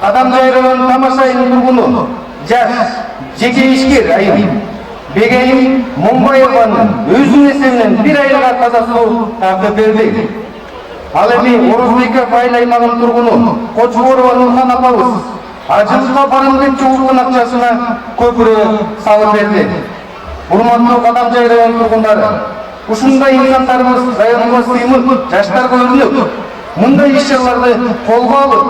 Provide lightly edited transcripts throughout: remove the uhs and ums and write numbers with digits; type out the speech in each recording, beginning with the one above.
Adam Jayro'nun tamasayın durgunu, jeki işkir ayım. Begeyim Mumbay'ın özün eserinden bir aylığa kazası hakkı verdi. Alemi Oruzbek'e faylaymanın durgunu, Koçborova Nurhan apabız, acılıkla barındık çoğulgun akçasına köprü salıp verdi. Hurmatlı Adam Jayro'nun durgunları, ушундай инсандарыбыз районго сыйынып, жаштарга өрүнүп, мындай иш-чараларды колго алып,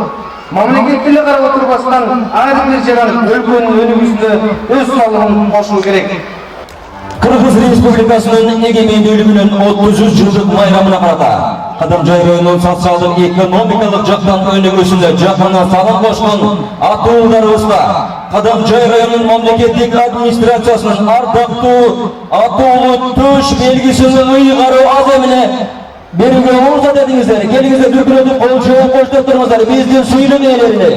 мамлекеттине карап отурбастан ар бир жаран өлкөнүн өнүгүүсүнө өз салымын кошуу керек. Кыргыз Республикасынын эгемендүүлүгүнүн 30 жылдык майрамына карата Кадам Жайроонун социалдык экономикалык жактан өнүгүүсүндө жакына салым кошкон атуулдарыбызга Кадам Жайроонун мамлекеттик администрациясынын ардактуу атуулу төш белгисин ыйгаруу аземине берүүгө уруксат этиңиздер. Келиңиздер, дүркүрөтүп кол жооп коштоп туруңуздар. Биздин сүйүлүк ээлерине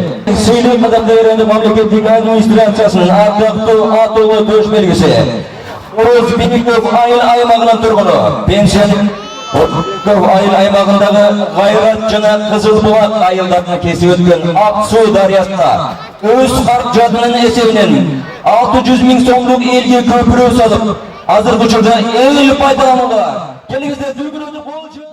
сүйүлүк Кадам Жайроонун мамлекеттик администрациясынын ардактуу атуулу төш белгиси Орозбеков айыл аймагынан тургуну, пенсион Орозбеков айыл аймагындагы Гайрат жана Кызылбулак айылдарына кесип өткөн Ак суу дарыясына өз каражатынын эсебинен 600 000 сомдук элге көпүрө салып, азыркы учурда эл пайдаланууда. Келиңиздер, дүркүрөтүп кол жооп.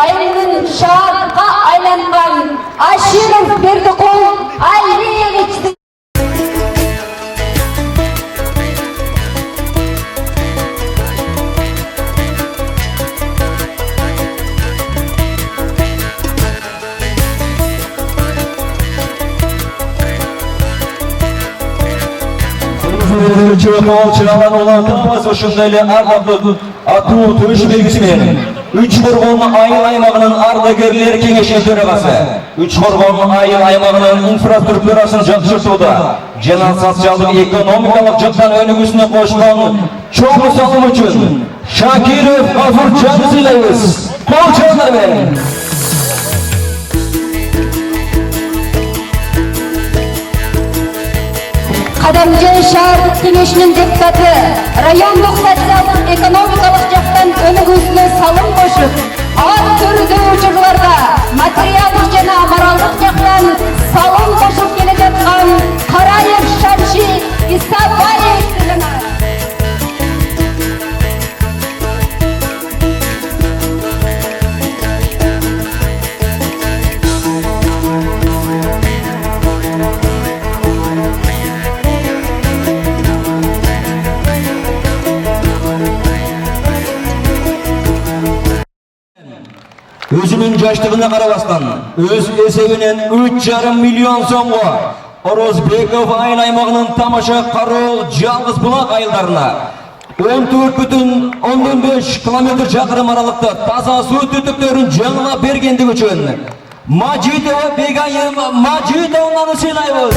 Айылдын шаарга айланган Аширов Бердикул Алиевичти ошондой эле ардактуу атуу төш белгиси менен Үч Коргон айыл аймагынын ардагерлер кеңешинин төрагасы, Үч Коргон айыл аймагынын инфраструктурасын жакшыртууда жана социалдык экономикалык жактан өнүгүүсүнө кошкон чоң салым үчүн Шакиров Гафуржан сыйлайбыз. Кол жооптор менен. Кадамжай шаардык кеңешинин депутаты райондук социалдык экономикалык жактан өнүгүүсүнө салым кошуп, ар түрдүү учурларда материалдык жана моралдык жактан салым кошуп келе жаткан Караев Шамши Исабаев жана Өзүнүн жаштыгына карабастан, өз эсебинен 3,5 миллион сомго Орозбеков айыл аймагынын тамаша Кароол Жалгыз Булак айылдарына 14,5 километр чакырым аралыкта таза суу түтүктөрүн жаңылап бергендиги үчүн Мажитова Бегайым Мажитованы сыйлайбыз.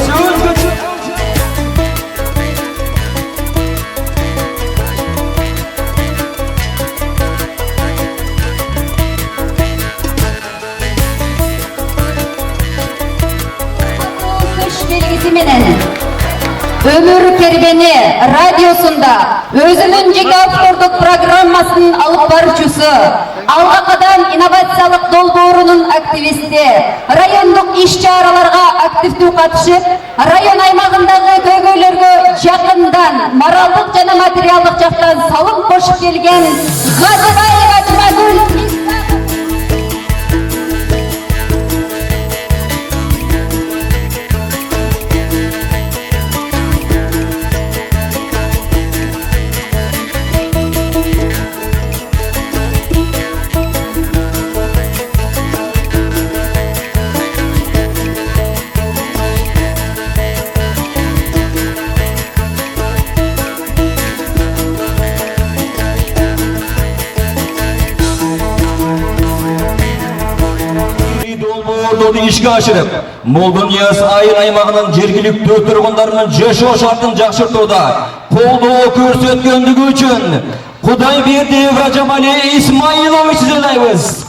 Өмүр Кербени радиосунда өзүнүн жеке автордук программасын алып баруучусу, Алга кадам инновациялык долбоорунун активисти, райондук иш-чараларга активдүү катышып, район аймагындагы көйгөйлөргө жакындан моралдык жана материалдык жактан салым кошуп келген Газыбаева Жумагүл чогултууну ишке ашырып, Молдун Нияз айыл аймагынын жергиликтүү тургундарынын жашоо шартын жакшыртууда колдоо көрсөткөндүгү үчүн Кудайбердиев Ражамали Исмаилович Зелаевыз.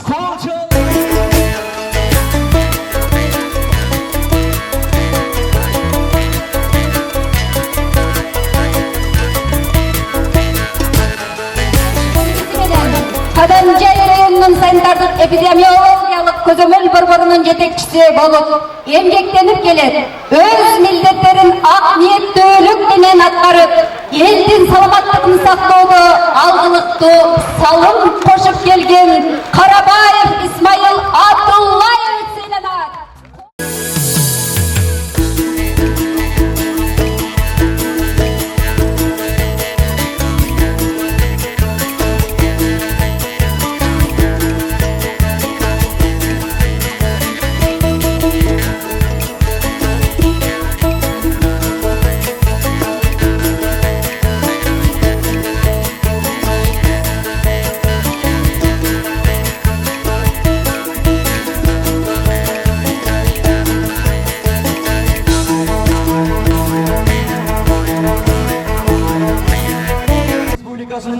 Кадамжай районунун санитардык эпидемиологиялык көзөмөл борборунун жетекчиси болуп эмгектенип келет. Өз милдеттерин ак ниеттүүлүк менен аткарып, элдин саламаттыгын сактоодо алгылыктуу салым кошуп келген Карабаев Исмаил Абдуллаевич сыйланат.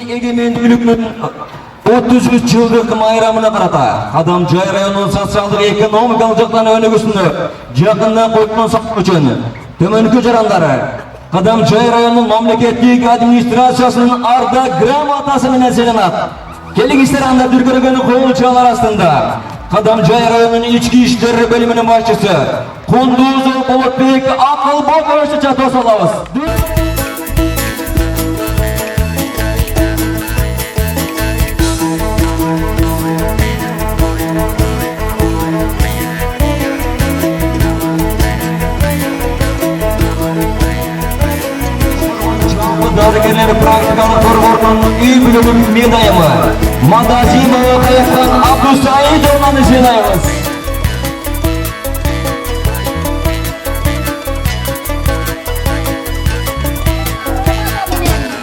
Егемендүүлүктүн 33 жылдык майрамына карата Кадамжай районунун социалдык экономикалык жактан өнүгүүсүнө жакындан койгон сактоо үчүн төмөнкү жарандары Кадамжай районунун мамлекеттик администрациясынын Арда грамотасы менен сыйланат. Келиңиздер анда дүркүрөгөн кол чалар астында Кадамжай районунун ички иштер бөлүмүнүн башчысы Кундузов Болотбек Акылбековичти чатып алабыз. Darıgeler praktikalı korborunun үй bölümünün medayımı Madazimova Kayak'tan Abdüsaid Orman'ı жинайбыз.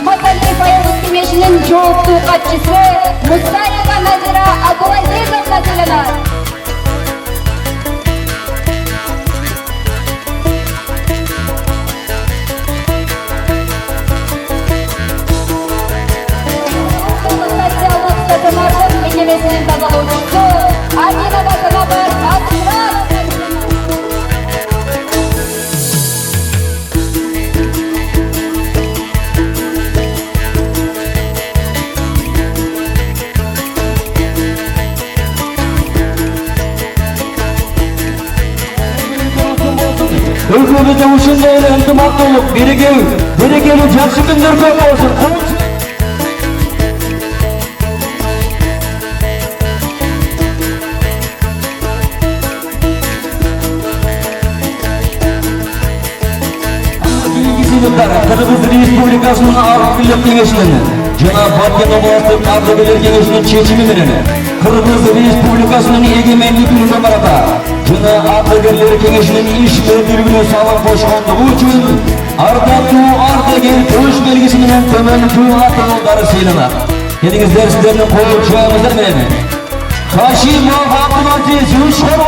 Маталиев айылдык кеңешинин жооптуу катчысы Мусаева Назира Абдулазизовна сыйланат. Мекемесинин тазалоочусу Амина Батанабар Асмуратовна. Өлкөбүздө ушундай эле ынтымактуулук, берекелүү жакшы күндөр көп болсун. Кыргыз Республикасынын Ардагерлер кеңешинин жана Баткен областык ардагерлер кеңешинин чечими менен Кыргыз Республикасынын эгемендик күнүнө карата жана ардагерлер кеңешинин ишмердүүлүгүнө салым кошкондугу үчүн ардактуу ардагер көч белгиси менен төмөнкү атоолдары сыйланат. Келиңиздер сиздердин кол чуагыңыздар менен Хашимов Абдулазиз Ушкор